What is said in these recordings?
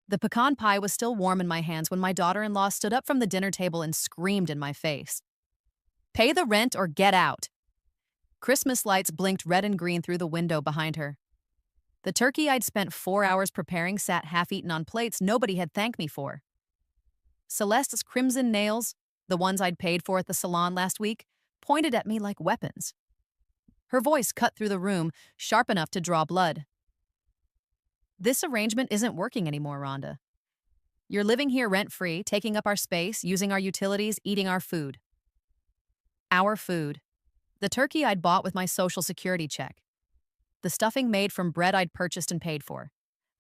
The pecan pie was still warm in my hands when my daughter-in-law stood up from the dinner table and screamed in my face. "Pay the rent or get out!" Christmas lights blinked red and green through the window behind her. The turkey I'd spent 4 hours preparing sat half-eaten on plates nobody had thanked me for. Celeste's crimson nails, the ones I'd paid for at the salon last week, pointed at me like weapons. Her voice cut through the room, sharp enough to draw blood. "This arrangement isn't working anymore, Rhonda. You're living here rent-free, taking up our space, using our utilities, eating our food." Our food. The turkey I'd bought with my Social Security check. The stuffing made from bread I'd purchased and paid for.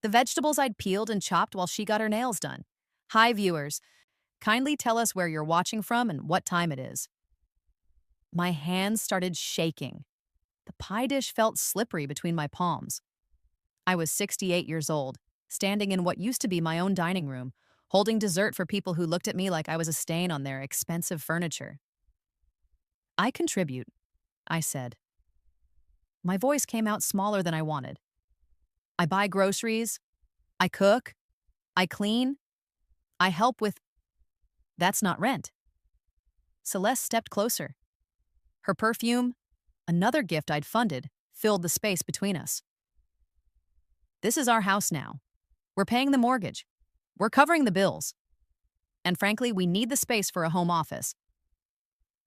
The vegetables I'd peeled and chopped while she got her nails done. Hi, viewers. Kindly tell us where you're watching from and what time it is. My hands started shaking. The pie dish felt slippery between my palms. I was 68 years old, standing in what used to be my own dining room, holding dessert for people who looked at me like I was a stain on their expensive furniture. "I contribute," I said. My voice came out smaller than I wanted. "I buy groceries. I cook. I clean. I help with—" "That's not rent." Celeste stepped closer. Her perfume, another gift I'd funded, filled the space between us. "This is our house now. We're paying the mortgage. We're covering the bills. And frankly, we need the space for a home office.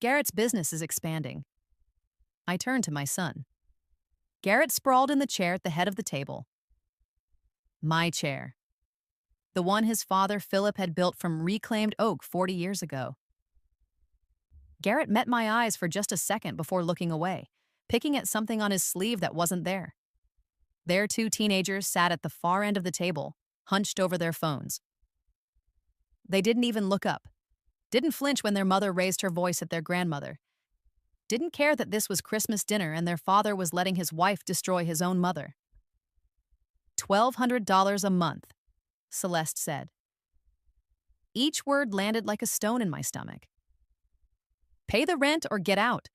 Garrett's business is expanding." I turned to my son. Garrett sprawled in the chair at the head of the table. My chair. The one his father, Philip, had built from reclaimed oak 40 years ago. Garrett met my eyes for just a second before looking away, picking at something on his sleeve that wasn't there. Their two teenagers sat at the far end of the table, hunched over their phones. They didn't even look up, didn't flinch when their mother raised her voice at their grandmother, didn't care that this was Christmas dinner and their father was letting his wife destroy his own mother. $1,200 a month, Celeste said. Each word landed like a stone in my stomach. "Pay the rent or get out.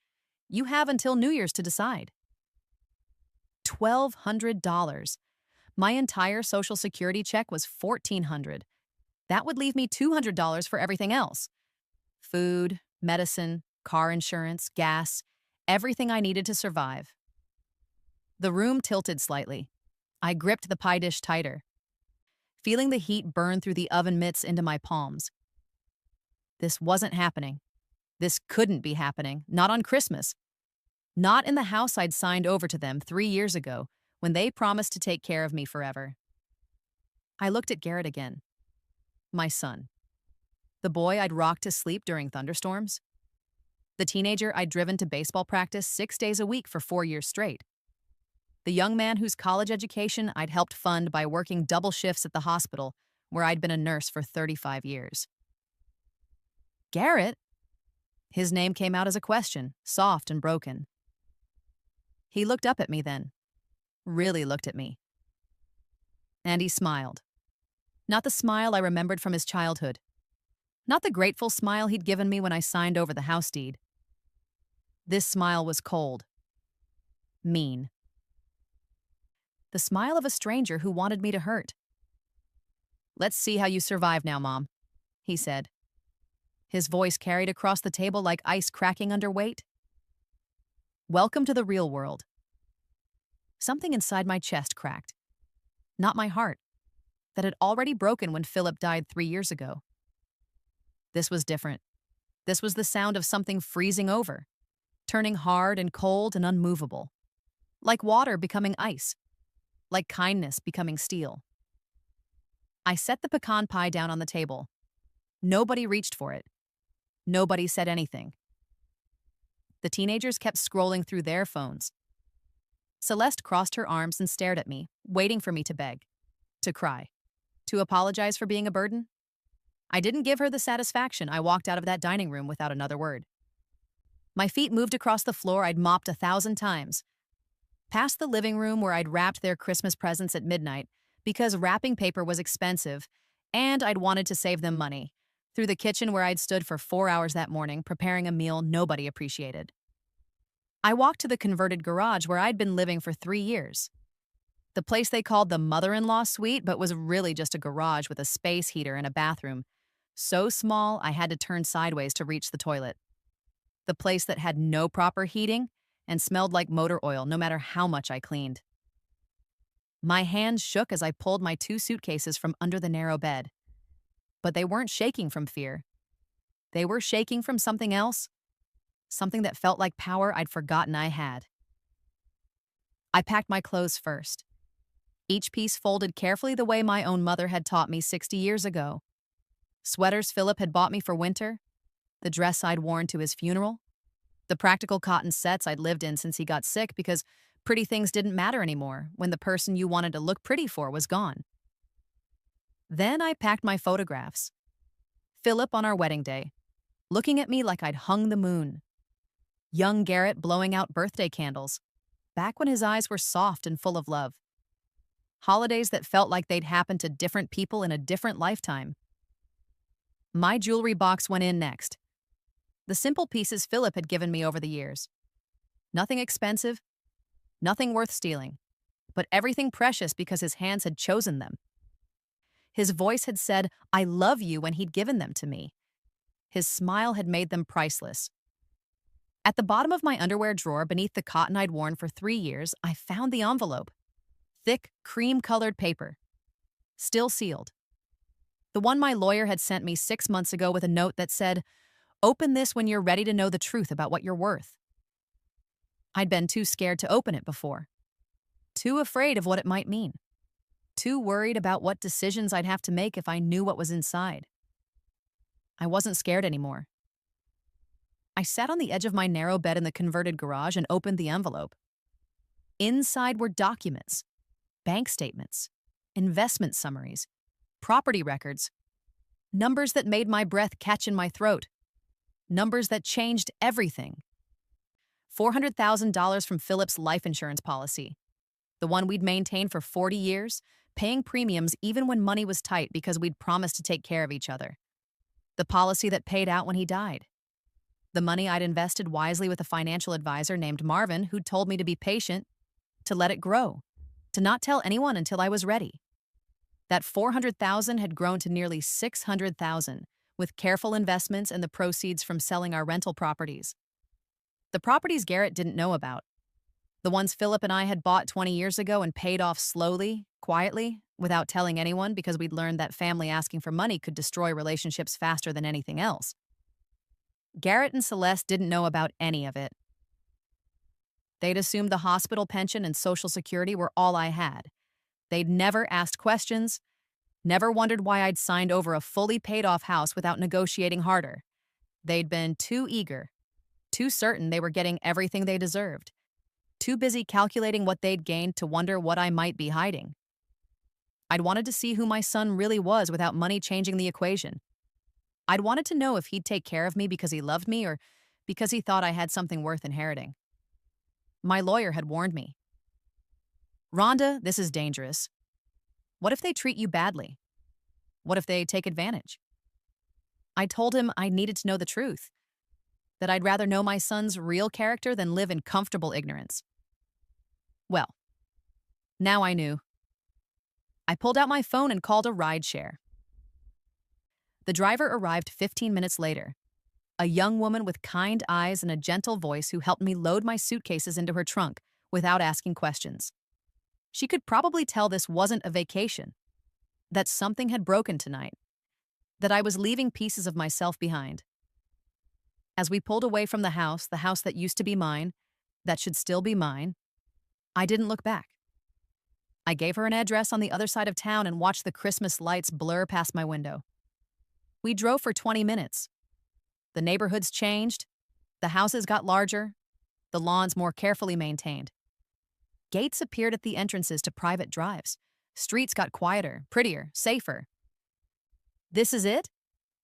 You have until New Year's to decide." $1,200. My entire Social Security check was $1,400. That would leave me $200 for everything else. Food, medicine, car insurance, gas, everything I needed to survive. The room tilted slightly. I gripped the pie dish tighter, feeling the heat burn through the oven mitts into my palms. This wasn't happening. This couldn't be happening, not on Christmas. Not in the house I'd signed over to them 3 years ago when they promised to take care of me forever. I looked at Garrett again. My son. The boy I'd rocked to sleep during thunderstorms. The teenager I'd driven to baseball practice 6 days a week for 4 years straight. The young man whose college education I'd helped fund by working double shifts at the hospital where I'd been a nurse for 35 years. Garrett? His name came out as a question, soft and broken. He looked up at me then. Really looked at me. And he smiled. Not the smile I remembered from his childhood. Not the grateful smile he'd given me when I signed over the house deed. This smile was cold. Mean. The smile of a stranger who wanted me to hurt. "Let's see how you survive now, Mom," he said. His voice carried across the table like ice cracking under weight. "Welcome to the real world." Something inside my chest cracked. Not my heart, that had already broken when Philip died 3 years ago. This was different. This was the sound of something freezing over, turning hard and cold and unmovable. Like water becoming ice. Like kindness becoming steel. I set the pecan pie down on the table. Nobody reached for it. Nobody said anything. The teenagers kept scrolling through their phones. Celeste crossed her arms and stared at me, waiting for me to beg, to cry, to apologize for being a burden. I didn't give her the satisfaction. I walked out of that dining room without another word. My feet moved across the floor I'd mopped 1,000 times. Past the living room where I'd wrapped their Christmas presents at midnight because wrapping paper was expensive and I'd wanted to save them money. Through the kitchen where I'd stood for 4 hours that morning preparing a meal nobody appreciated. I walked to the converted garage where I'd been living for 3 years. the place they called the mother-in-law suite, but was really just a garage with a space heater and a bathroom. So small, I had to turn sideways to reach the toilet. The place that had no proper heating and smelled like motor oil no matter how much I cleaned. My hands shook as I pulled my 2 suitcases from under the narrow bed. But they weren't shaking from fear. They were shaking from something else, something that felt like power I'd forgotten I had. I packed my clothes first, each piece folded carefully the way my own mother had taught me 60 years ago. Sweaters Philip had bought me for winter, the dress I'd worn to his funeral, the practical cotton sets I'd lived in since he got sick because pretty things didn't matter anymore when the person you wanted to look pretty for was gone. Then I packed my photographs. Philip on our wedding day, looking at me like I'd hung the moon. Young Garrett blowing out birthday candles, back when his eyes were soft and full of love. Holidays that felt like they'd happened to different people in a different lifetime. My jewelry box went in next. The simple pieces Philip had given me over the years. Nothing expensive, nothing worth stealing, but everything precious because his hands had chosen them. His voice had said, "I love you," when he'd given them to me. His smile had made them priceless. At the bottom of my underwear drawer, beneath the cotton I'd worn for 3 years, I found the envelope. Thick, cream-colored paper. Still sealed. The one my lawyer had sent me 6 months ago with a note that said, "Open this when you're ready to know the truth about what you're worth." I'd been too scared to open it before. Too afraid of what it might mean. Too worried about what decisions I'd have to make if I knew what was inside. I wasn't scared anymore. I sat on the edge of my narrow bed in the converted garage and opened the envelope. Inside were documents, bank statements, investment summaries, property records, numbers that made my breath catch in my throat, numbers that changed everything. $400,000 from Philip's life insurance policy, the one we'd maintained for 40 years, paying premiums even when money was tight because we'd promised to take care of each other. The policy that paid out when he died. The money I'd invested wisely with a financial advisor named Marvin who'd told me to be patient, to let it grow, to not tell anyone until I was ready. That $400,000 had grown to nearly $600,000 with careful investments and the proceeds from selling our rental properties. The properties Garrett didn't know about. The ones Philip and I had bought 20 years ago and paid off slowly, quietly, without telling anyone because we'd learned that family asking for money could destroy relationships faster than anything else. Garrett and Celeste didn't know about any of it. They'd assumed the hospital pension and Social Security were all I had. They'd never asked questions, never wondered why I'd signed over a fully paid-off house without negotiating harder. They'd been too eager, too certain they were getting everything they deserved, too busy calculating what they'd gained to wonder what I might be hiding. I'd wanted to see who my son really was without money changing the equation. I'd wanted to know if he'd take care of me because he loved me or because he thought I had something worth inheriting. My lawyer had warned me. "Rhonda, this is dangerous. What if they treat you badly? What if they take advantage?" I told him I needed to know the truth, that I'd rather know my son's real character than live in comfortable ignorance. Well, now I knew. I pulled out my phone and called a rideshare. The driver arrived 15 minutes later, a young woman with kind eyes and a gentle voice who helped me load my suitcases into her trunk without asking questions. She could probably tell this wasn't a vacation, that something had broken tonight, that I was leaving pieces of myself behind. As we pulled away from the house that used to be mine, that should still be mine, I didn't look back. I gave her an address on the other side of town and watched the Christmas lights blur past my window. We drove for 20 minutes. The neighborhoods changed, the houses got larger, the lawns more carefully maintained. Gates appeared at the entrances to private drives. Streets got quieter, prettier, safer. "This is it?"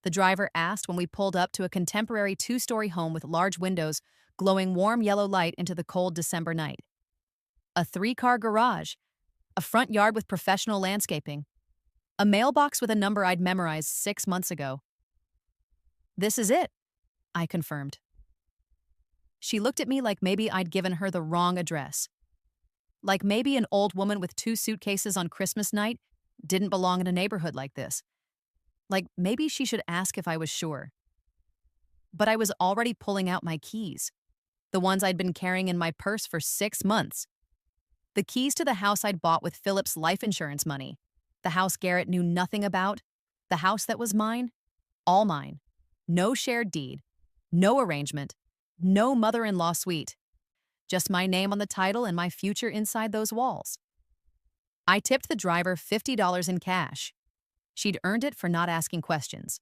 the driver asked when we pulled up to a contemporary 2-story home with large windows glowing warm yellow light into the cold December night. A 3-car garage, a front yard with professional landscaping, a mailbox with a number I'd memorized 6 months ago. "This is it," I confirmed. She looked at me like maybe I'd given her the wrong address. Like maybe an old woman with two suitcases on Christmas night didn't belong in a neighborhood like this. Like maybe she should ask if I was sure. But I was already pulling out my keys, the ones I'd been carrying in my purse for 6 months. The keys to the house I'd bought with Philip's life insurance money. The house Garrett knew nothing about. The house that was mine. All mine. No shared deed. No arrangement. No mother-in-law suite. Just my name on the title and my future inside those walls. I tipped the driver $50 in cash. She'd earned it for not asking questions,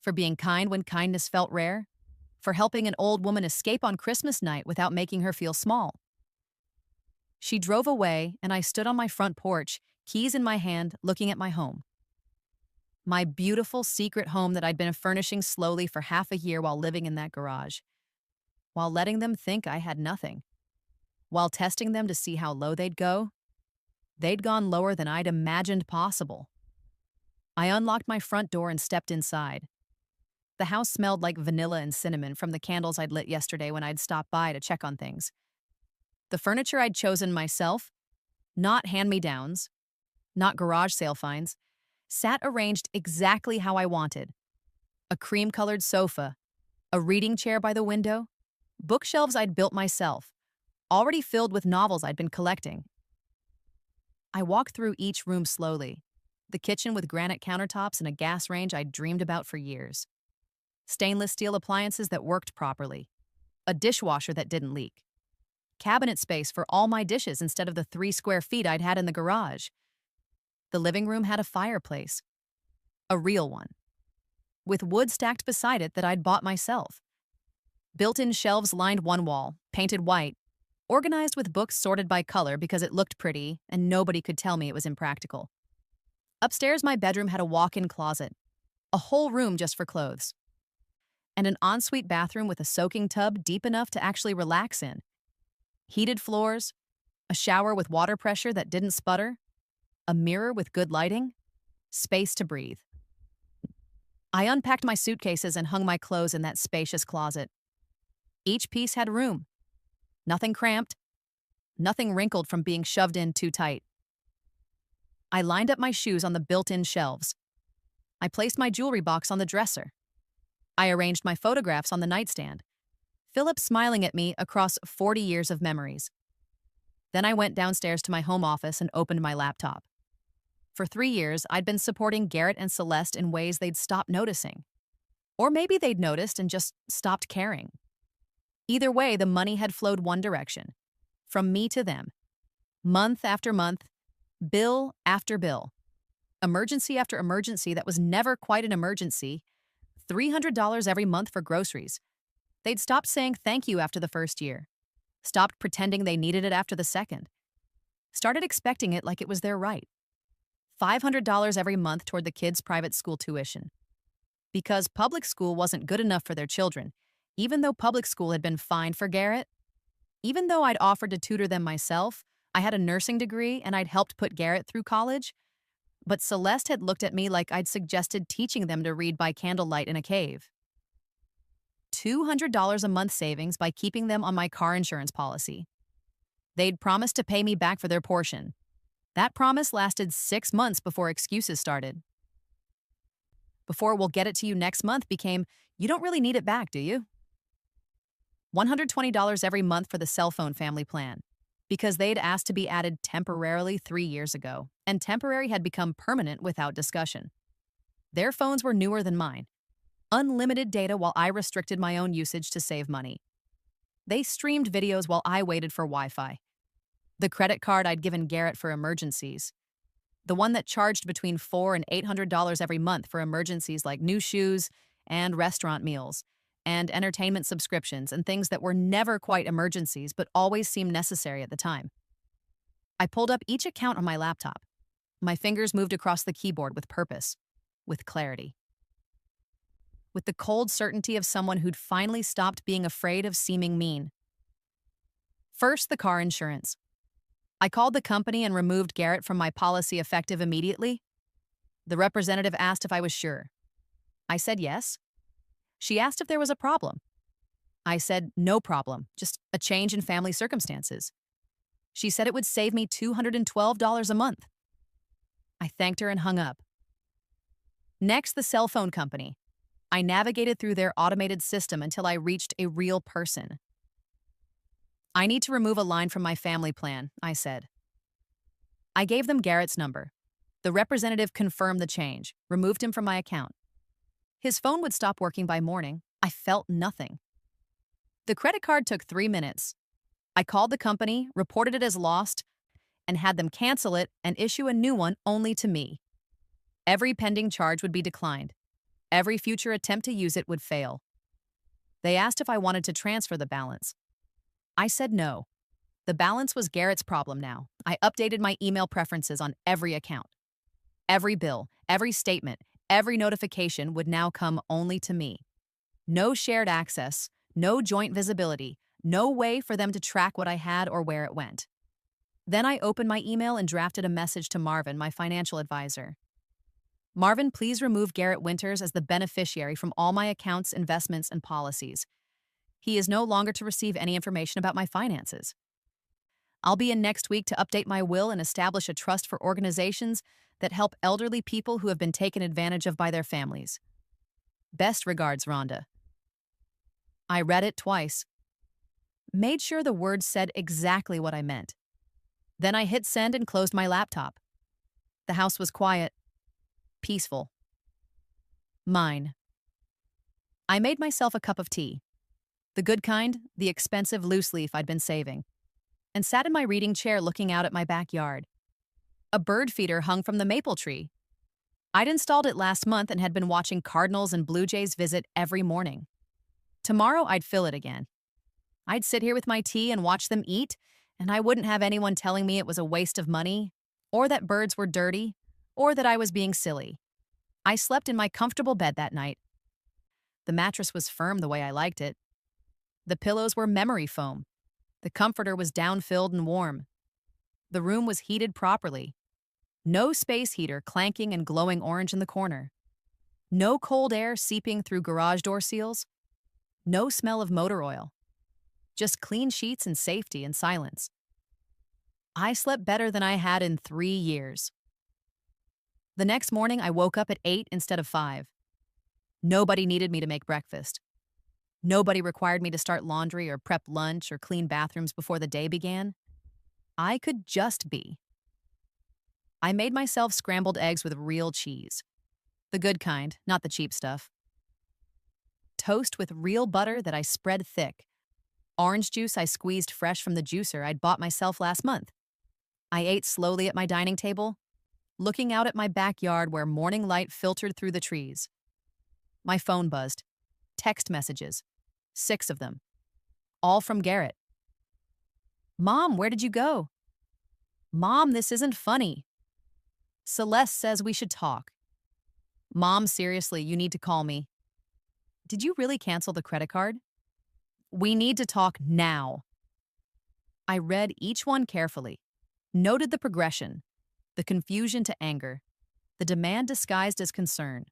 for being kind when kindness felt rare, for helping an old woman escape on Christmas night without making her feel small. She drove away, and I stood on my front porch, keys in my hand, looking at my home. My beautiful secret home that I'd been furnishing slowly for half a year while living in that garage, while letting them think I had nothing, while testing them to see how low they'd go. They'd gone lower than I'd imagined possible. I unlocked my front door and stepped inside. The house smelled like vanilla and cinnamon from the candles I'd lit yesterday when I'd stopped by to check on things. The furniture I'd chosen myself, not hand-me-downs, not garage sale finds, sat arranged exactly how I wanted. A cream-colored sofa, a reading chair by the window, bookshelves I'd built myself, already filled with novels I'd been collecting. I walked through each room slowly. The kitchen with granite countertops and a gas range I'd dreamed about for years. Stainless steel appliances that worked properly. A dishwasher that didn't leak. Cabinet space for all my dishes instead of the 3 square feet I'd had in the garage. The living room had a fireplace. A real one. With wood stacked beside it that I'd bought myself. Built-in shelves lined one wall, painted white, organized with books sorted by color because it looked pretty and nobody could tell me it was impractical. Upstairs, my bedroom had a walk-in closet, a whole room just for clothes, and an ensuite bathroom with a soaking tub deep enough to actually relax in. Heated floors, a shower with water pressure that didn't sputter, a mirror with good lighting, space to breathe. I unpacked my suitcases and hung my clothes in that spacious closet. Each piece had room. Nothing cramped, nothing wrinkled from being shoved in too tight. I lined up my shoes on the built-in shelves. I placed my jewelry box on the dresser. I arranged my photographs on the nightstand, Philip smiling at me across 40 years of memories. Then I went downstairs to my home office and opened my laptop. For 3 years, I'd been supporting Garrett and Celeste in ways they'd stopped noticing. Or maybe they'd noticed and just stopped caring. Either way, the money had flowed one direction, from me to them. Month after month, bill after bill. Emergency after emergency that was never quite an emergency. $300 every month for groceries. They'd stopped saying thank you after the first year. Stopped pretending they needed it after the second. Started expecting it like it was their right. $500 every month toward the kids' private school tuition. Because public school wasn't good enough for their children, even though public school had been fine for Garrett. Even though I'd offered to tutor them myself, I had a nursing degree and I'd helped put Garrett through college. But Celeste had looked at me like I'd suggested teaching them to read by candlelight in a cave. $200 a month savings by keeping them on my car insurance policy. They'd promised to pay me back for their portion. That promise lasted 6 months before excuses started. Before "we'll get it to you next month" became "you don't really need it back, do you?" $120 every month for the cell phone family plan, because they'd asked to be added temporarily 3 years ago, and temporary had become permanent without discussion. Their phones were newer than mine. Unlimited data while I restricted my own usage to save money. They streamed videos while I waited for Wi-Fi. The credit card I'd given Garrett for emergencies. The one that charged between $400 and $800 every month for emergencies like new shoes and restaurant meals and entertainment subscriptions and things that were never quite emergencies but always seemed necessary at the time. I pulled up each account on my laptop. My fingers moved across the keyboard with purpose, with clarity. With the cold certainty of someone who'd finally stopped being afraid of seeming mean. First, the car insurance. I called the company and removed Garrett from my policy effective immediately. The representative asked if I was sure. I said yes. She asked if there was a problem. I said no problem, just a change in family circumstances. She said it would save me $212 a month. I thanked her and hung up. Next, the cell phone company. I navigated through their automated system until I reached a real person. I need to remove a line from my family plan, I said. I gave them Garrett's number. The representative confirmed the change, removed him from my account. His phone would stop working by morning. I felt nothing. The credit card took 3 minutes. I called the company, reported it as lost, and had them cancel it and issue a new one only to me. Every pending charge would be declined. Every future attempt to use it would fail. They asked if I wanted to transfer the balance. I said no. The balance was Garrett's problem now. I updated my email preferences on every account. Every bill, every statement, every notification would now come only to me. No shared access, no joint visibility, no way for them to track what I had or where it went. Then I opened my email and drafted a message to Marvin, my financial advisor. Marvin, please remove Garrett Winters as the beneficiary from all my accounts, investments, and policies. He is no longer to receive any information about my finances. I'll be in next week to update my will and establish a trust for organizations that help elderly people who have been taken advantage of by their families. Best regards, Rhonda. I read it twice. Made sure the words said exactly what I meant. Then I hit send and closed my laptop. The house was quiet, peaceful. Mine. I made myself a cup of tea. The good kind, the expensive loose leaf I'd been saving, and sat in my reading chair looking out at my backyard. A bird feeder hung from the maple tree. I'd installed it last month and had been watching cardinals and blue jays visit every morning. Tomorrow I'd fill it again. I'd sit here with my tea and watch them eat, and I wouldn't have anyone telling me it was a waste of money, or that birds were dirty, or that I was being silly. I slept in my comfortable bed that night. The mattress was firm the way I liked it. The pillows were memory foam. The comforter was down-filled and warm. The room was heated properly. No space heater clanking and glowing orange in the corner. No cold air seeping through garage door seals. No smell of motor oil. Just clean sheets and safety and silence. I slept better than I had in 3 years. The next morning, I woke up at 8 instead of 5. Nobody needed me to make breakfast. Nobody required me to start laundry or prep lunch or clean bathrooms before the day began. I could just be. I made myself scrambled eggs with real cheese. The good kind, not the cheap stuff. Toast with real butter that I spread thick. Orange juice I squeezed fresh from the juicer I'd bought myself last month. I ate slowly at my dining table, looking out at my backyard where morning light filtered through the trees. My phone buzzed. Text messages. 6 of them. All from Garrett. Mom, where did you go? Mom, this isn't funny. Celeste says we should talk. Mom, seriously, you need to call me. Did you really cancel the credit card? We need to talk now. I read each one carefully, noted the progression, the confusion to anger, the demand disguised as concern,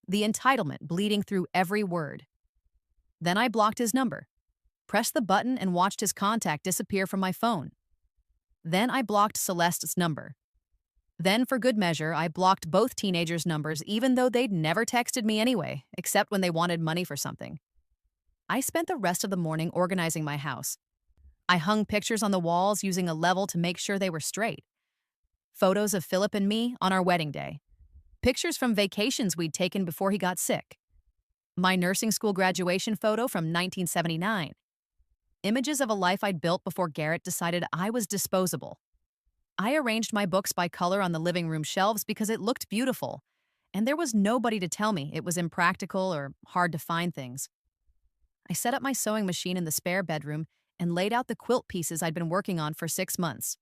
the entitlement bleeding through every word. Then I blocked his number, pressed the button and watched his contact disappear from my phone. Then I blocked Celeste's number. Then, for good measure, I blocked both teenagers' numbers even though they'd never texted me anyway, except when they wanted money for something. I spent the rest of the morning organizing my house. I hung pictures on the walls using a level to make sure they were straight. Photos of Philip and me on our wedding day. Pictures from vacations we'd taken before he got sick. My nursing school graduation photo from 1979. Images of a life I'd built before Garrett decided I was disposable. I arranged my books by color on the living room shelves because it looked beautiful, and there was nobody to tell me it was impractical or hard to find things. I set up my sewing machine in the spare bedroom and laid out the quilt pieces I'd been working on for 6 months.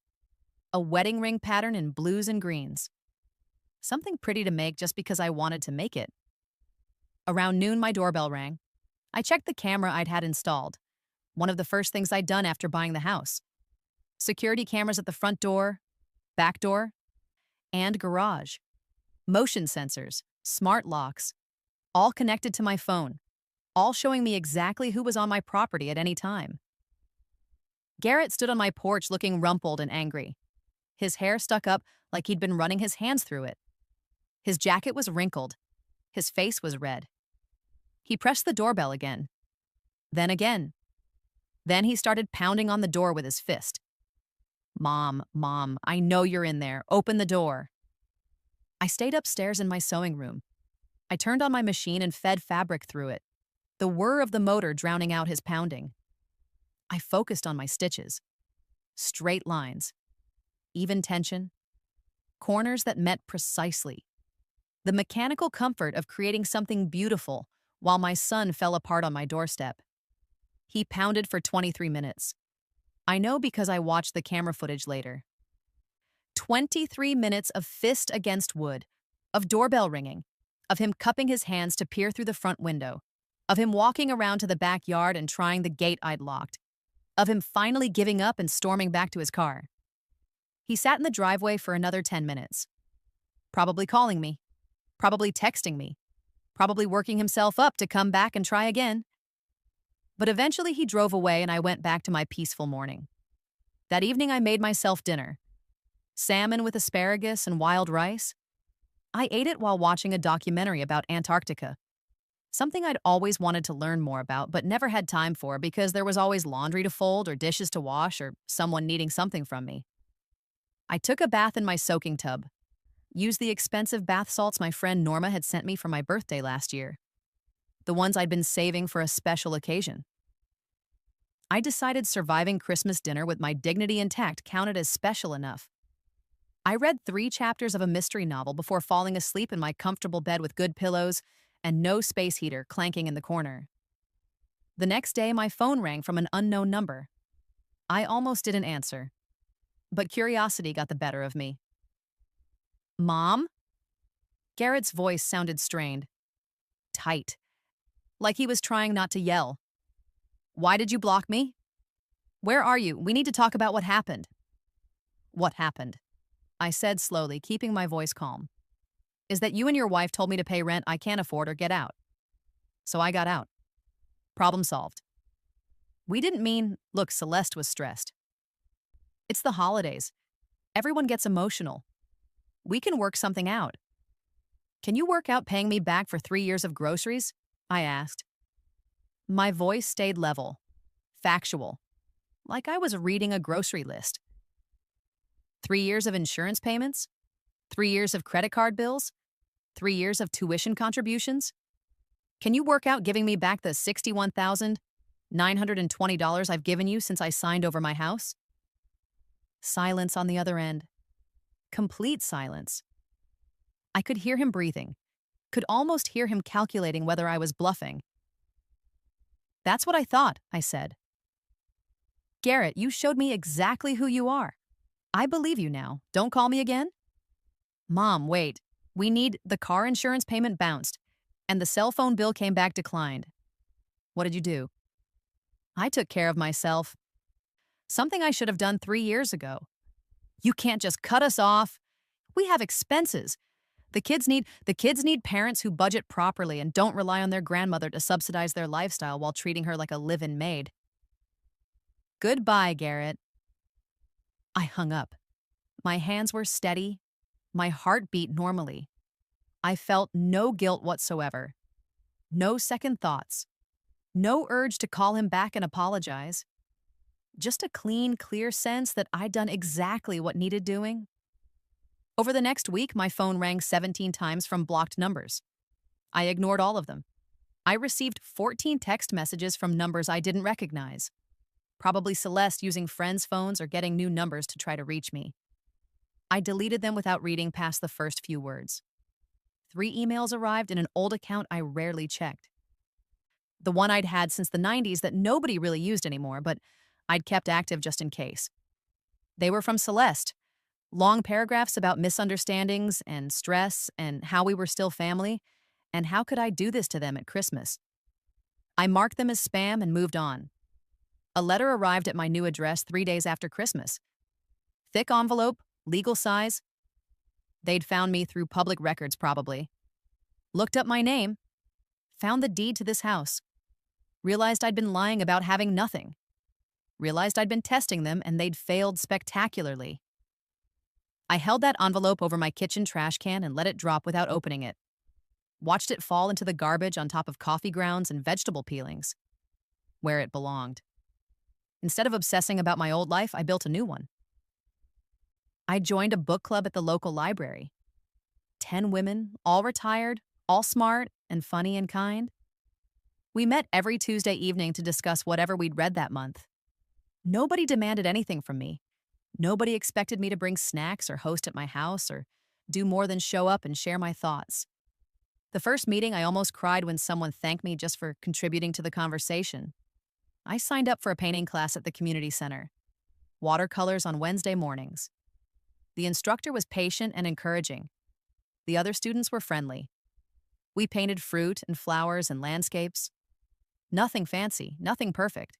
A wedding ring pattern in blues and greens. Something pretty to make just because I wanted to make it. Around noon, my doorbell rang. I checked the camera I'd had installed, one of the first things I'd done after buying the house. Security cameras at the front door, back door, and garage. Motion sensors, smart locks, all connected to my phone, all showing me exactly who was on my property at any time. Garrett stood on my porch looking rumpled and angry. His hair stuck up like he'd been running his hands through it. His jacket was wrinkled. His face was red. He pressed the doorbell again. Then again. Then he started pounding on the door with his fist. Mom, I know you're in there. Open the door. I stayed upstairs in my sewing room. I turned on my machine and fed fabric through it, the whir of the motor drowning out his pounding. I focused on my stitches. Straight lines. Even tension. Corners that met precisely. The mechanical comfort of creating something beautiful while my son fell apart on my doorstep. He pounded for 23 minutes. I know because I watched the camera footage later. 23 minutes of fist against wood, of doorbell ringing, of him cupping his hands to peer through the front window, of him walking around to the backyard and trying the gate I'd locked, of him finally giving up and storming back to his car. He sat in the driveway for another 10 minutes. Probably calling me, probably texting me, probably working himself up to come back and try again. But eventually he drove away and I went back to my peaceful morning. That evening I made myself dinner. Salmon with asparagus and wild rice. I ate it while watching a documentary about Antarctica. Something I'd always wanted to learn more about but never had time for because there was always laundry to fold or dishes to wash or someone needing something from me. I took a bath in my soaking tub. Used the expensive bath salts my friend Norma had sent me for my birthday last year. The ones I'd been saving for a special occasion. I decided surviving Christmas dinner with my dignity intact counted as special enough. I read 3 chapters of a mystery novel before falling asleep in my comfortable bed with good pillows and no space heater clanking in the corner. The next day, my phone rang from an unknown number. I almost didn't answer, but curiosity got the better of me. Mom? Garrett's voice sounded strained. Tight. Like he was trying not to yell. Why did you block me? Where are you? We need to talk about what happened. What happened? I said slowly, keeping my voice calm. Is that you and your wife told me to pay rent I can't afford or get out. So I got out. Problem solved. We didn't mean, look, Celeste was stressed. It's the holidays. Everyone gets emotional. We can work something out. Can you work out paying me back for 3 years of groceries? I asked. My voice stayed level, factual, like I was reading a grocery list. 3 years of insurance payments? 3 years of credit card bills? 3 years of tuition contributions? Can you work out giving me back the $61,920 I've given you since I signed over my house? Silence on the other end. Complete silence. I could hear him breathing, could almost hear him calculating whether I was bluffing. That's what I thought, I said. Garrett, you showed me exactly who you are. I believe you now. Don't call me again? Mom, wait. We need the car insurance payment bounced, and the cell phone bill came back declined. What did you do? I took care of myself. Something I should have done 3 years ago. You can't just cut us off. We have expenses. The kids need parents who budget properly and don't rely on their grandmother to subsidize their lifestyle while treating her like a live-in maid. Goodbye, Garrett. I hung up. My hands were steady. My heart beat normally. I felt no guilt whatsoever. No second thoughts. No urge to call him back and apologize. Just a clean, clear sense that I'd done exactly what needed doing. Over the next week, my phone rang 17 times from blocked numbers. I ignored all of them. I received 14 text messages from numbers I didn't recognize. Probably Celeste using friends' phones or getting new numbers to try to reach me. I deleted them without reading past the first few words. 3 emails arrived in an old account I rarely checked. The one I'd had since the 90s that nobody really used anymore, but I'd kept active just in case. They were from Celeste. Long paragraphs about misunderstandings and stress and how we were still family, and how could I do this to them at Christmas? I marked them as spam and moved on. A letter arrived at my new address 3 days after Christmas. Thick envelope, legal size. They'd found me through public records probably. Looked up my name. Found the deed to this house. Realized I'd been lying about having nothing. realized I'd been testing them and they'd failed spectacularly. I held that envelope over my kitchen trash can and let it drop without opening it. Watched it fall into the garbage on top of coffee grounds and vegetable peelings, where it belonged. Instead of obsessing about my old life, I built a new one. I joined a book club at the local library. 10 women, all retired, all smart and funny and kind. We met every Tuesday evening to discuss whatever we'd read that month. Nobody demanded anything from me. Nobody expected me to bring snacks or host at my house or do more than show up and share my thoughts. The first meeting, I almost cried when someone thanked me just for contributing to the conversation. I signed up for a painting class at the community center. Watercolors on Wednesday mornings. The instructor was patient and encouraging. The other students were friendly. We painted fruit and flowers and landscapes. Nothing fancy, nothing perfect.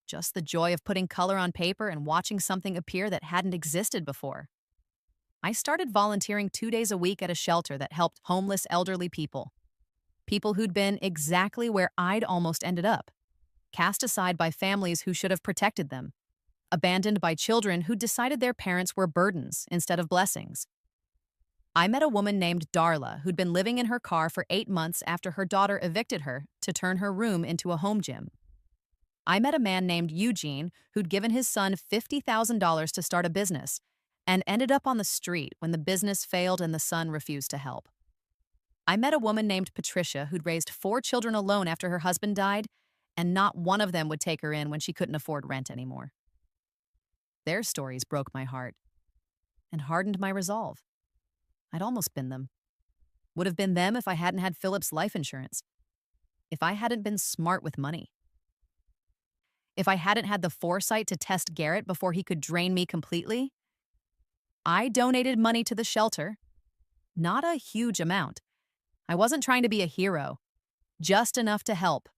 Just the joy of putting color on paper and watching something appear that hadn't existed before. I started volunteering 2 days a week at a shelter that helped homeless elderly people. People who'd been exactly where I'd almost ended up. Cast aside by families who should have protected them. Abandoned by children who decided their parents were burdens instead of blessings. I met a woman named Darla who'd been living in her car for 8 months after her daughter evicted her to turn her room into a home gym. I met a man named Eugene who'd given his son $50,000 to start a business and ended up on the street when the business failed and the son refused to help. I met a woman named Patricia who'd raised 4 children alone after her husband died, and not one of them would take her in when she couldn't afford rent anymore. Their stories broke my heart and hardened my resolve. I'd almost been them. Would have been them if I hadn't had Philip's life insurance. If I hadn't been smart with money. If I hadn't had the foresight to test Garrett before he could drain me completely. I donated money to the shelter. Not a huge amount. I wasn't trying to be a hero. Just enough to help.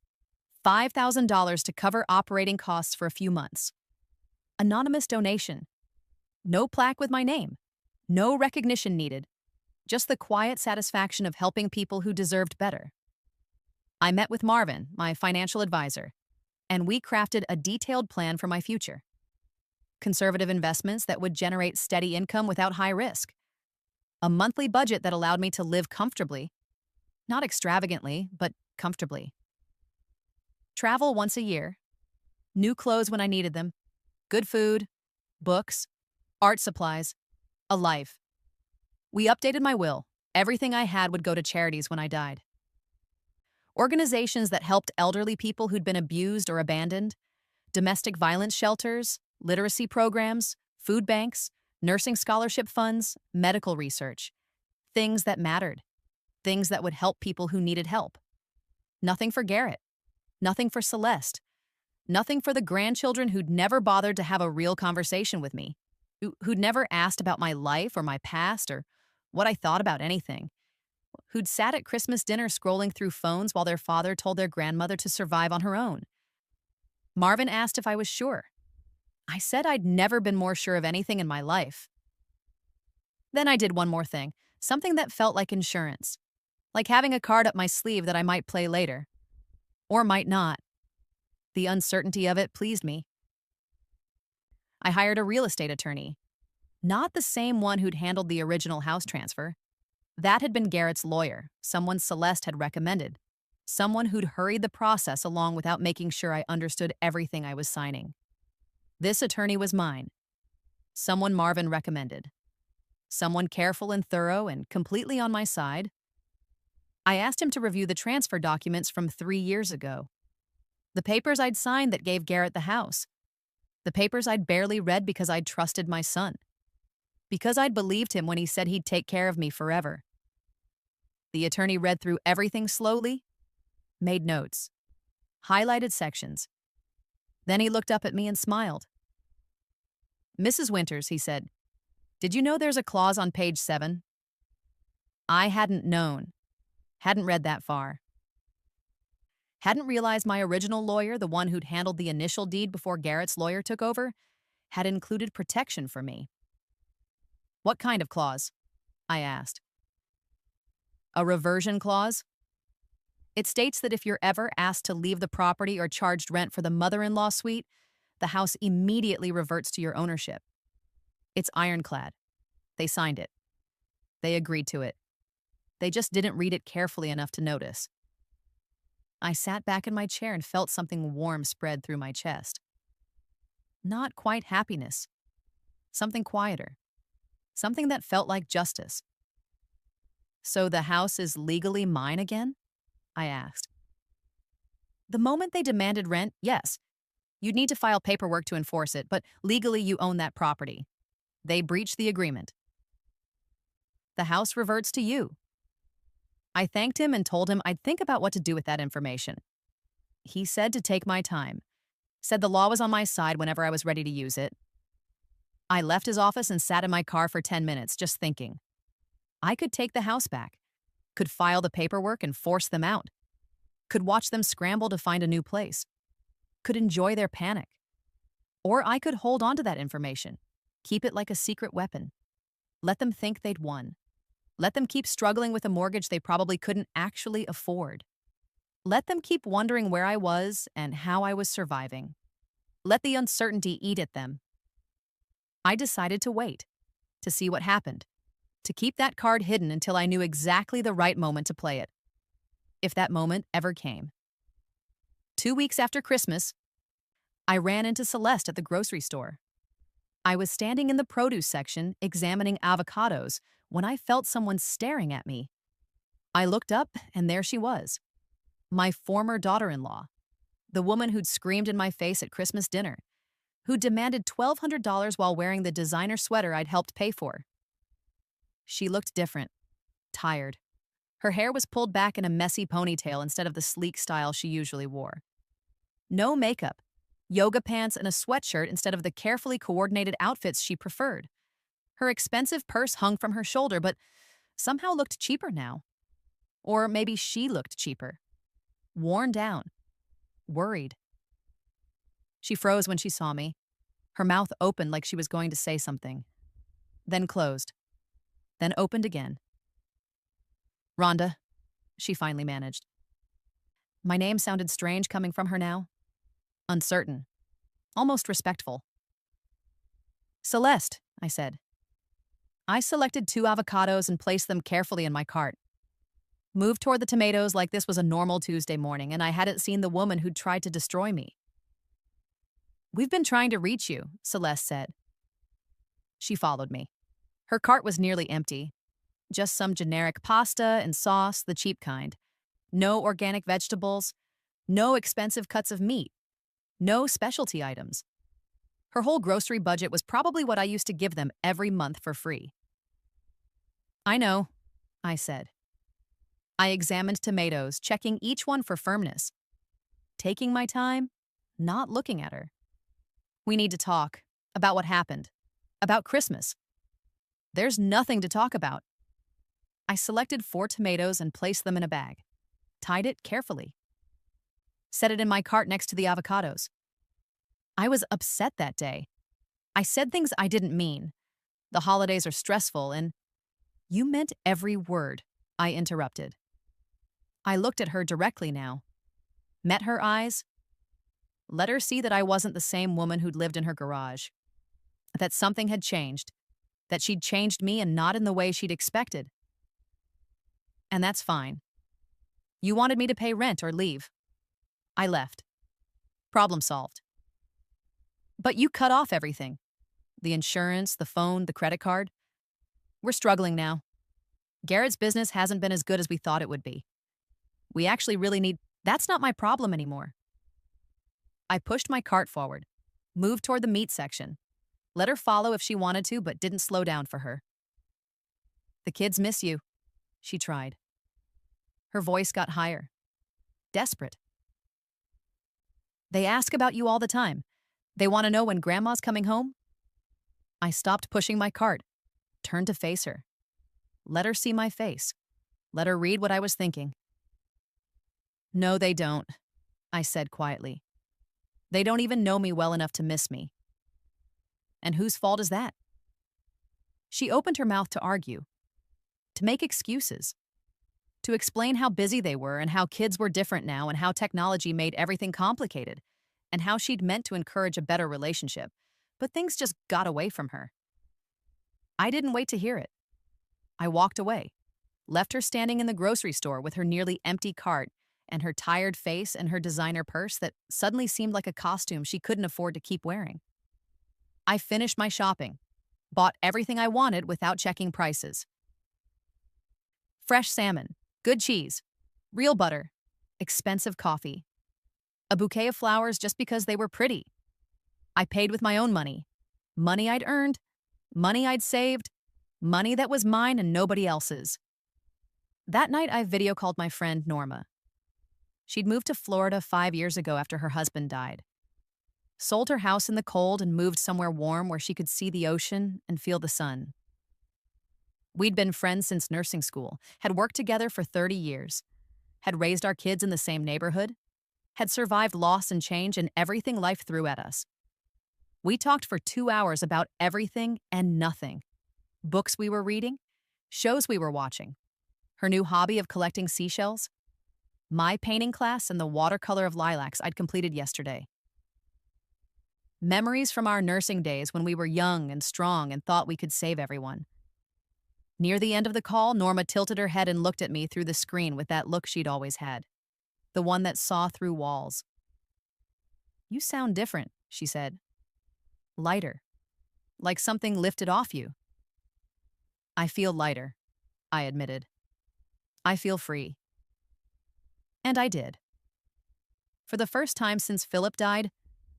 $5,000 to cover operating costs for a few months. Anonymous donation. No plaque with my name. No recognition needed. Just the quiet satisfaction of helping people who deserved better. I met with Marvin, my financial advisor, and we crafted a detailed plan for my future. Conservative investments that would generate steady income without high risk. A monthly budget that allowed me to live comfortably. Not extravagantly, but comfortably. Travel once a year. New clothes when I needed them. Good food. Books. Art supplies. A life. We updated my will. Everything I had would go to charities when I died. Organizations that helped elderly people who'd been abused or abandoned. Domestic violence shelters. Literacy programs. Food banks. Nursing scholarship funds. Medical research. Things that mattered. Things that would help people who needed help. Nothing for Garrett. Nothing for Celeste. Nothing for the grandchildren who'd never bothered to have a real conversation with me. Who'd never asked about my life or my past or what I thought about anything. Who'd sat at Christmas dinner scrolling through phones while their father told their grandmother to survive on her own. Marvin asked if I was sure. I said I'd never been more sure of anything in my life. Then I did one more thing, something that felt like insurance. Like having a card up my sleeve that I might play later. Or might not. The uncertainty of it pleased me. I hired a real estate attorney. Not the same one who'd handled the original house transfer. That had been Garrett's lawyer, someone Celeste had recommended. Someone who'd hurried the process along without making sure I understood everything I was signing. This attorney was mine. Someone Marvin recommended. Someone careful and thorough and completely on my side. I asked him to review the transfer documents from 3 years ago. The papers I'd signed that gave Garrett the house. The papers I'd barely read because I'd trusted my son. Because I'd believed him when he said he'd take care of me forever. The attorney read through everything slowly, made notes, highlighted sections. Then he looked up at me and smiled. "Mrs. Winters," he said, "did you know there's a clause on page 7? I hadn't known. Hadn't read that far. Hadn't realized my original lawyer, the one who'd handled the initial deed before Garrett's lawyer took over, had included protection for me. "What kind of clause?" I asked. "A reversion clause. It states that if you're ever asked to leave the property or charged rent for the mother-in-law suite, the house immediately reverts to your ownership. It's ironclad. They signed it. They agreed to it. They just didn't read it carefully enough to notice. I sat back in my chair and felt something warm spread through my chest. Not quite happiness. Something quieter. Something that felt like justice. So the house is legally mine again? I asked. The moment they demanded rent, yes. You'd need to file paperwork to enforce it, but legally you own that property. They breached the agreement. The house reverts to you. I thanked him and told him I'd think about what to do with that information. He said to take my time, said the law was on my side whenever I was ready to use it. I left his office and sat in my car for 10 minutes just thinking. I could take the house back, could file the paperwork and force them out, could watch them scramble to find a new place, could enjoy their panic. Or I could hold on to that information, keep it like a secret weapon, let them think they'd won. Let them keep struggling with a mortgage they probably couldn't actually afford. Let them keep wondering where I was and how I was surviving. Let the uncertainty eat at them. I decided to wait, to see what happened, to keep that card hidden until I knew exactly the right moment to play it. If that moment ever came. 2 weeks after Christmas, I ran into Celeste at the grocery store. I was standing in the produce section examining avocados when I felt someone staring at me. I looked up, and there she was. My former daughter-in-law. The woman who'd screamed in my face at Christmas dinner. Who demanded $1,200 while wearing the designer sweater I'd helped pay for. She looked different. Tired. Her hair was pulled back in a messy ponytail instead of the sleek style she usually wore. No makeup. Yoga pants and a sweatshirt instead of the carefully coordinated outfits she preferred. Her expensive purse hung from her shoulder, but somehow looked cheaper now. Or maybe she looked cheaper. Worn down. Worried. She froze when she saw me. Her mouth opened like she was going to say something. Then closed. Then opened again. Rhonda, she finally managed. My name sounded strange coming from her now. Uncertain. Almost respectful. Celeste, I said. I selected 2 avocados and placed them carefully in my cart. Moved toward the tomatoes like this was a normal Tuesday morning, and I hadn't seen the woman who'd tried to destroy me. We've been trying to reach you, Celeste said. She followed me. Her cart was nearly empty. Just some generic pasta and sauce, the cheap kind. No organic vegetables. No expensive cuts of meat. No specialty items. Her whole grocery budget was probably what I used to give them every month for free. I know, I said. I examined tomatoes, checking each one for firmness. Taking my time, not looking at her. We need to talk about what happened, about Christmas. There's nothing to talk about. I selected 4 tomatoes and placed them in a bag, tied it carefully. Set it in my cart next to the avocados. I was upset that day. I said things I didn't mean. The holidays are stressful and... You meant every word, I interrupted. I looked at her directly now. Met her eyes. Let her see that I wasn't the same woman who'd lived in her garage. That something had changed. That she'd changed me and not in the way she'd expected. And that's fine. You wanted me to pay rent or leave. I left. Problem solved. But you cut off everything. The insurance, the phone, the credit card. We're struggling now. Garrett's business hasn't been as good as we thought it would be. We actually really need... That's not my problem anymore. I pushed my cart forward, moved toward the meat section, let her follow if she wanted to, but didn't slow down for her. The kids miss you, she tried. Her voice got higher. Desperate. They ask about you all the time. They want to know when Grandma's coming home. I stopped pushing my cart, turned to face her. Let her see my face. Let her read what I was thinking. No, they don't, I said quietly. They don't even know me well enough to miss me. And whose fault is that? She opened her mouth to argue, to make excuses, to explain how busy they were and how kids were different now and how technology made everything complicated. and how she'd meant to encourage a better relationship, but things just got away from her. I didn't wait to hear it. I walked away, left her standing in the grocery store with her nearly empty cart and her tired face and her designer purse that suddenly seemed like a costume she couldn't afford to keep wearing. I finished my shopping, bought everything I wanted without checking prices. Fresh salmon, good cheese, real butter, expensive coffee, a bouquet of flowers just because they were pretty. I paid with my own money, money I'd earned, money I'd saved, money that was mine and nobody else's. That night, I video called my friend Norma. She'd moved to Florida 5 years ago after her husband died. Sold her house in the cold and moved somewhere warm where she could see the ocean and feel the sun. We'd been friends since nursing school, had worked together for 30 years, had raised our kids in the same neighborhood, had survived loss and change and everything life threw at us. We talked for 2 hours about everything and nothing. Books we were reading, shows we were watching, her new hobby of collecting seashells, my painting class and the watercolor of lilacs I'd completed yesterday. Memories from our nursing days when we were young and strong and thought we could save everyone. Near the end of the call, Norma tilted her head and looked at me through the screen with that look she'd always had, the one that saw through walls. "You sound different," she said. "Lighter. Like something lifted off you." "I feel lighter," I admitted. "I feel free." And I did. For the first time since Philip died,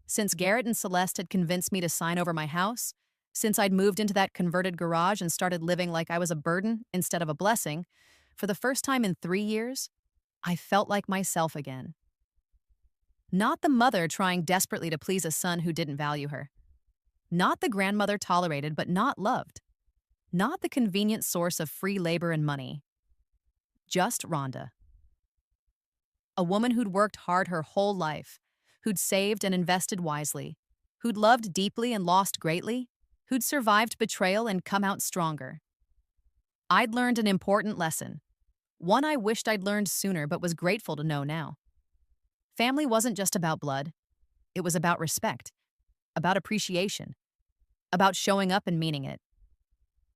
since Garrett and Celeste had convinced me to sign over my house, since I'd moved into that converted garage and started living like I was a burden instead of a blessing, for the first time in 3 years, I felt like myself again. Not the mother trying desperately to please a son who didn't value her. Not the grandmother tolerated but not loved. Not the convenient source of free labor and money. Just Rhonda. A woman who'd worked hard her whole life, who'd saved and invested wisely, who'd loved deeply and lost greatly, who'd survived betrayal and come out stronger. I'd learned an important lesson, one I wished I'd learned sooner but was grateful to know now. Family wasn't just about blood. It was about respect, about appreciation, about showing up and meaning it.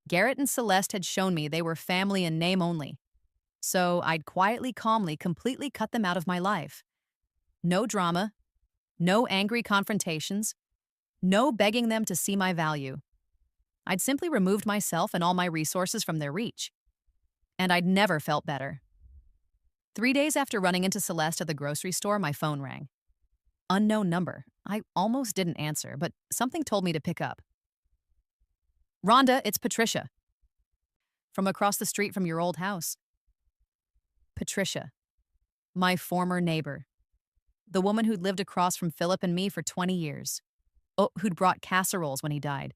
Garrett and Celeste had shown me they were family in name only, so I'd quietly, calmly, completely cut them out of my life. No drama, no angry confrontations, no begging them to see my value. I'd simply removed myself and all my resources from their reach. And I'd never felt better. 3 days after running into Celeste at the grocery store, my phone rang. Unknown number. I almost didn't answer, but something told me to pick up. "Rhonda, it's Patricia. From across the street from your old house." Patricia. My former neighbor. The woman who'd lived across from Philip and me for 20 years. Oh, who'd brought casseroles when he died.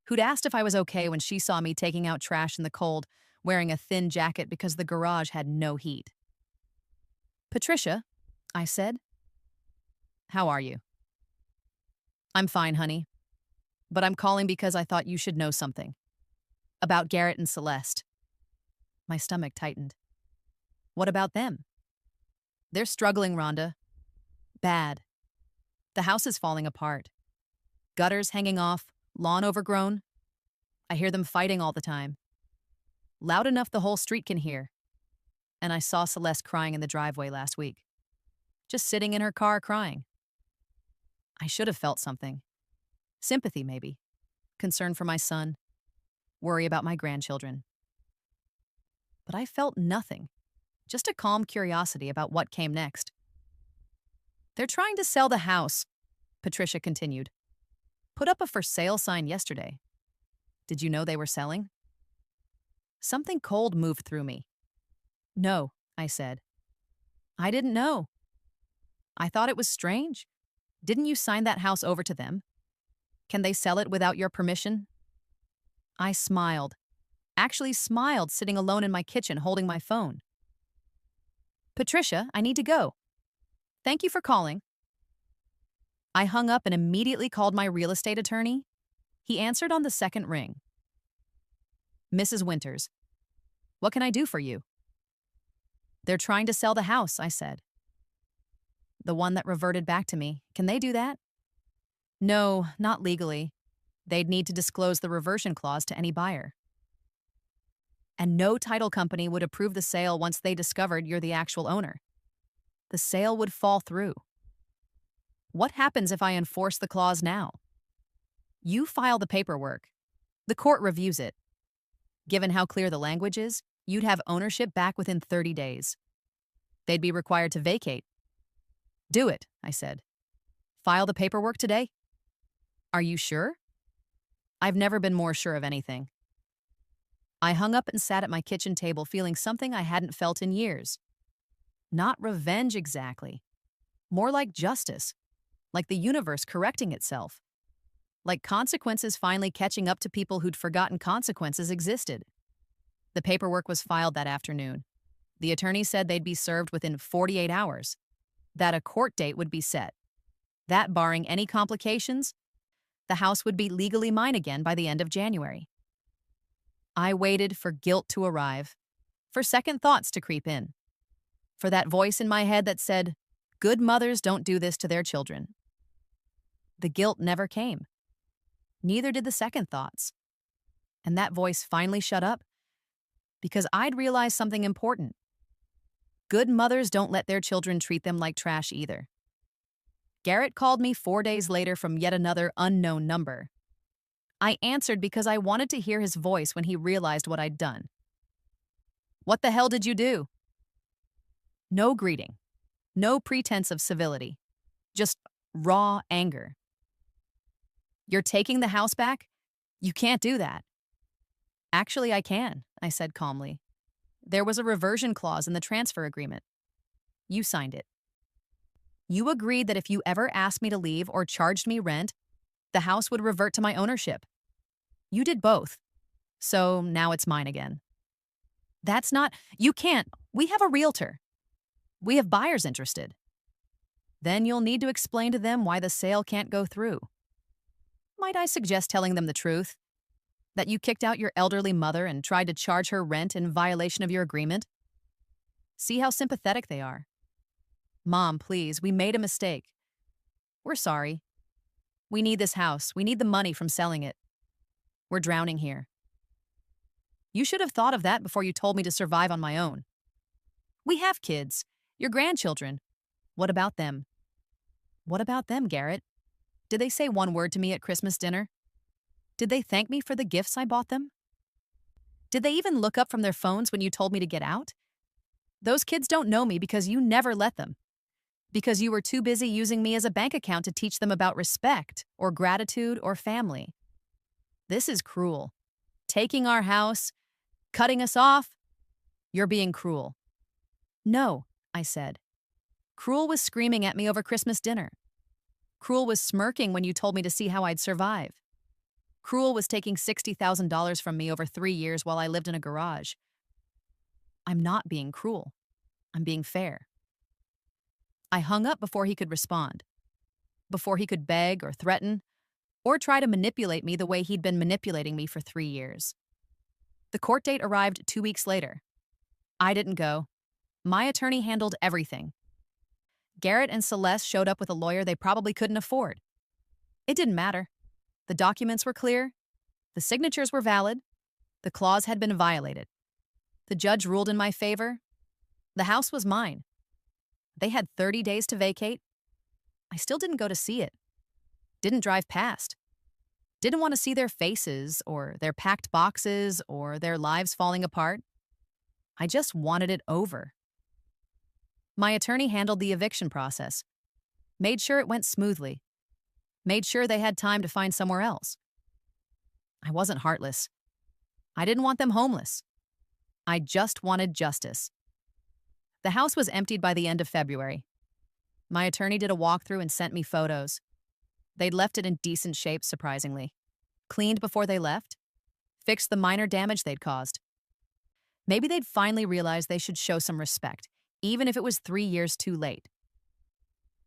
Who'd asked if I was okay when she saw me taking out trash in the cold, wearing a thin jacket because the garage had no heat. "Patricia," I said. "How are you?" "I'm fine, honey. But I'm calling because I thought you should know something. About Garrett and Celeste." My stomach tightened. "What about them?" "They're struggling, Rhonda. Bad. The house is falling apart. Gutters hanging off, lawn overgrown. I hear them fighting all the time. Loud enough the whole street can hear. And I saw Celeste crying in the driveway last week. Just sitting in her car crying. I should have felt something. Sympathy, maybe. Concern for my son. Worry about my grandchildren. But I felt nothing. Just a calm curiosity about what came next. "They're trying to sell the house," Patricia continued. "Put up a for sale sign yesterday. Did you know they were selling?" Something cold moved through me. "No," I said. "I didn't know. I thought it was strange. Didn't you sign that house over to them? Can they sell it without your permission?" I smiled. Actually smiled sitting alone in my kitchen holding my phone. "Patricia, I need to go. Thank you for calling." I hung up and immediately called my real estate attorney. He answered on the second ring. "Mrs. Winters, what can I do for you?" "They're trying to sell the house," I said. the one that reverted back to me. Can they do that? No, not legally. They'd need to disclose the reversion clause to any buyer. And no title company would approve the sale once they discovered you're the actual owner. The sale would fall through. What happens if I enforce the clause now? You file the paperwork. The court reviews it. Given how clear the language is, you'd have ownership back within 30 days. They'd be required to vacate. Do it, I said. File the paperwork today? Are you sure? I've never been more sure of anything. I hung up and sat at my kitchen table feeling something I hadn't felt in years. Not revenge exactly. More like justice. Like the universe correcting itself. Like consequences finally catching up to people who'd forgotten consequences existed. The paperwork was filed that afternoon. The attorney said they'd be served within 48 hours. That a court date would be set. That, barring any complications, the house would be legally mine again by the end of January. I waited for guilt to arrive, for second thoughts to creep in, for that voice in my head that said, good mothers don't do this to their children. The guilt never came. Neither did the second thoughts. And that voice finally shut up because I'd realized something important. Good mothers don't let their children treat them like trash either. Garrett called me 4 days later from yet another unknown number. I answered because I wanted to hear his voice when he realized what I'd done. What the hell did you do? No greeting. No pretense of civility. Just raw anger. You're taking the house back? You can't do that. Actually, I can, I said calmly. There was a reversion clause in the transfer agreement. You signed it. You agreed that if you ever asked me to leave or charged me rent, the house would revert to my ownership. You did both. So now it's mine again. That's not, you can't. We have a realtor. We have buyers interested. Then you'll need to explain to them why the sale can't go through. Might I suggest telling them the truth? That you kicked out your elderly mother and tried to charge her rent in violation of your agreement? See how sympathetic they are. Mom, please, we made a mistake. We're sorry. We need this house. We need the money from selling it. We're drowning here. You should have thought of that before you told me to survive on my own. We have kids, your grandchildren. What about them? What about them, Garrett? Did they say one word to me at Christmas dinner? Did they thank me for the gifts I bought them? Did they even look up from their phones when you told me to get out? Those kids don't know me because you never let them. Because you were too busy using me as a bank account to teach them about respect or gratitude or family. This is cruel. Taking our house, cutting us off. You're being cruel. No, I said. Cruel was screaming at me over Christmas dinner. Cruel was smirking when you told me to see how I'd survive. Cruel was taking $60,000 from me over 3 years while I lived in a garage. I'm not being cruel. I'm being fair. I hung up before he could respond, before he could beg or threaten, or try to manipulate me the way he'd been manipulating me for 3 years. The court date arrived 2 weeks later. I didn't go. My attorney handled everything. Garrett and Celeste showed up with a lawyer they probably couldn't afford. It didn't matter. The documents were clear. The signatures were valid. The clause had been violated. The judge ruled in my favor. The house was mine. They had 30 days to vacate. I still didn't go to see it. Didn't drive past. Didn't want to see their faces or their packed boxes or their lives falling apart. I just wanted it over. My attorney handled the eviction process, made sure it went smoothly, made sure they had time to find somewhere else. I wasn't heartless. I didn't want them homeless. I just wanted justice. The house was emptied by the end of February. My attorney did a walkthrough and sent me photos. They'd left it in decent shape, surprisingly. Cleaned before they left. Fixed the minor damage they'd caused. Maybe they'd finally realized they should show some respect, even if it was 3 years too late.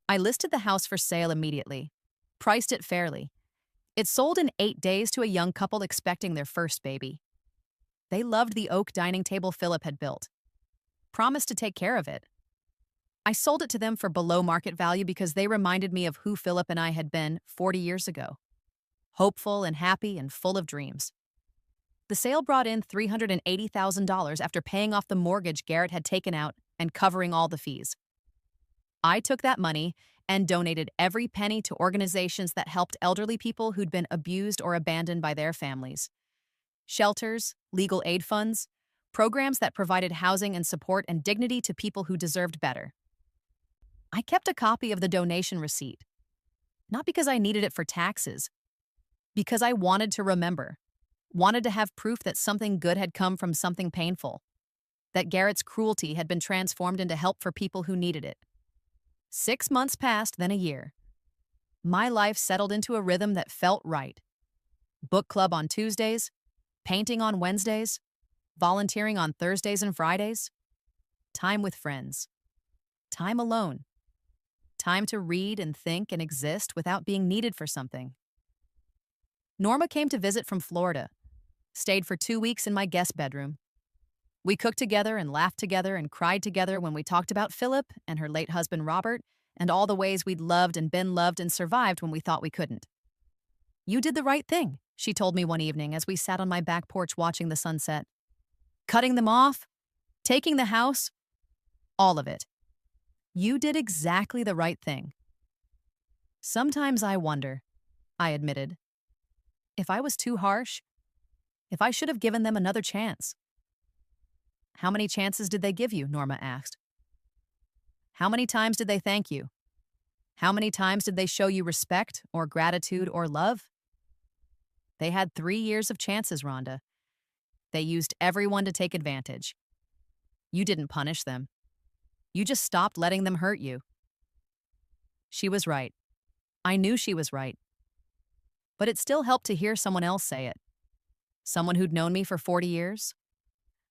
I listed the house for sale immediately. Priced it fairly. It sold in 8 days to a young couple expecting their first baby. They loved the oak dining table Philip had built. Promised to take care of it. I sold it to them for below market value because they reminded me of who Philip and I had been 40 years ago, hopeful and happy and full of dreams. The sale brought in $380,000 after paying off the mortgage Garrett had taken out and covering all the fees. I took that money and donated every penny to organizations that helped elderly people who'd been abused or abandoned by their families. Shelters, legal aid funds, programs that provided housing and support and dignity to people who deserved better. I kept a copy of the donation receipt, not because I needed it for taxes, because I wanted to remember, wanted to have proof that something good had come from something painful, that Garrett's cruelty had been transformed into help for people who needed it. 6 months passed, then a year. My life settled into a rhythm that felt right. Book club on Tuesdays, painting on Wednesdays, volunteering on Thursdays and Fridays, time with friends, time alone, time to read and think and exist without being needed for something. Norma came to visit from Florida, stayed for 2 weeks in my guest bedroom. We cooked together and laughed together and cried together when we talked about Philip and her late husband Robert and all the ways we'd loved and been loved and survived when we thought we couldn't. "You did the right thing," she told me one evening as we sat on my back porch watching the sunset. "Cutting them off, taking the house, all of it. You did exactly the right thing." "Sometimes I wonder," I admitted, "if I was too harsh, if I should have given them another chance." "How many chances did they give you?" Norma asked. "How many times did they thank you? How many times did they show you respect or gratitude or love?" "They had 3 years of chances, Rhonda. They used everyone to take advantage. You didn't punish them. You just stopped letting them hurt you." She was right. I knew she was right. But it still helped to hear someone else say it. Someone who'd known me for 40 years.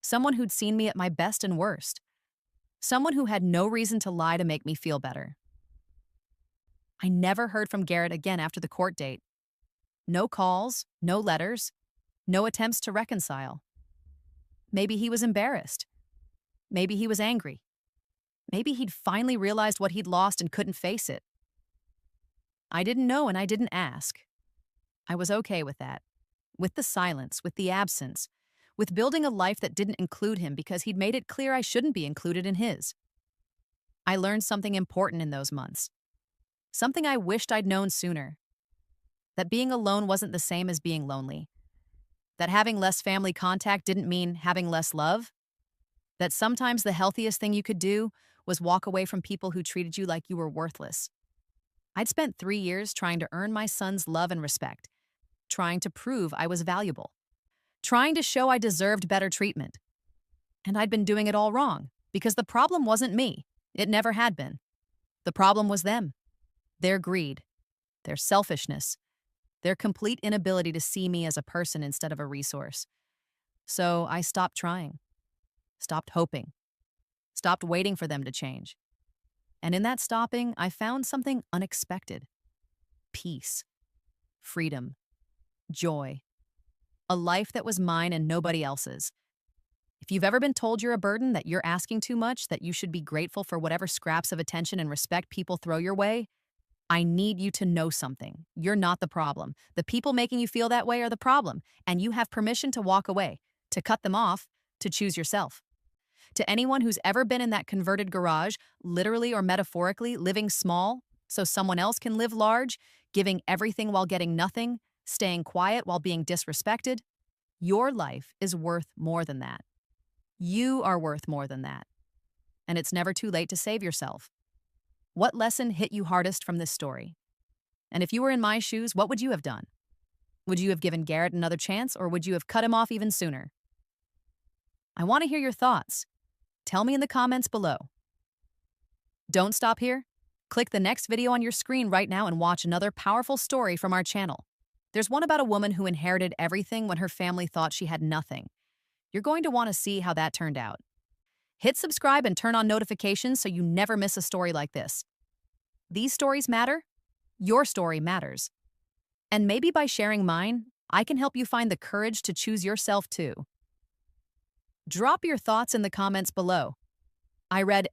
Someone who'd seen me at my best and worst. Someone who had no reason to lie to make me feel better. I never heard from Garrett again after the court date. No calls, no letters, no attempts to reconcile. Maybe he was embarrassed. Maybe he was angry. Maybe he'd finally realized what he'd lost and couldn't face it. I didn't know and I didn't ask. I was okay with that. With the silence, with the absence, with building a life that didn't include him because he'd made it clear I shouldn't be included in his. I learned something important in those months. Something I wished I'd known sooner. That being alone wasn't the same as being lonely. That having less family contact didn't mean having less love. That sometimes the healthiest thing you could do was walk away from people who treated you like you were worthless. I'd spent 3 years trying to earn my son's love and respect, trying to prove I was valuable, trying to show I deserved better treatment. And I'd been doing it all wrong, because the problem wasn't me. It never had been. The problem was them. Their greed, their selfishness, their complete inability to see me as a person instead of a resource. So I stopped trying, stopped hoping, stopped waiting for them to change. And in that stopping, I found something unexpected. Peace, freedom, joy, a life that was mine and nobody else's. If you've ever been told you're a burden, that you're asking too much, that you should be grateful for whatever scraps of attention and respect people throw your way, I need you to know something. You're not the problem. The people making you feel that way are the problem, and you have permission to walk away, to cut them off, to choose yourself. To anyone who's ever been in that converted garage, literally or metaphorically, living small so someone else can live large, giving everything while getting nothing, staying quiet while being disrespected, your life is worth more than that. You are worth more than that. And it's never too late to save yourself. What lesson hit you hardest from this story? And if you were in my shoes, what would you have done? Would you have given Garrett another chance, or would you have cut him off even sooner? I want to hear your thoughts. Tell me in the comments below. Don't stop here. Click the next video on your screen right now and watch another powerful story from our channel. There's one about a woman who inherited everything when her family thought she had nothing. You're going to want to see how that turned out. Hit subscribe and turn on notifications so you never miss a story like this. These stories matter. Your story matters. And maybe by sharing mine, I can help you find the courage to choose yourself too. Drop your thoughts in the comments below. I read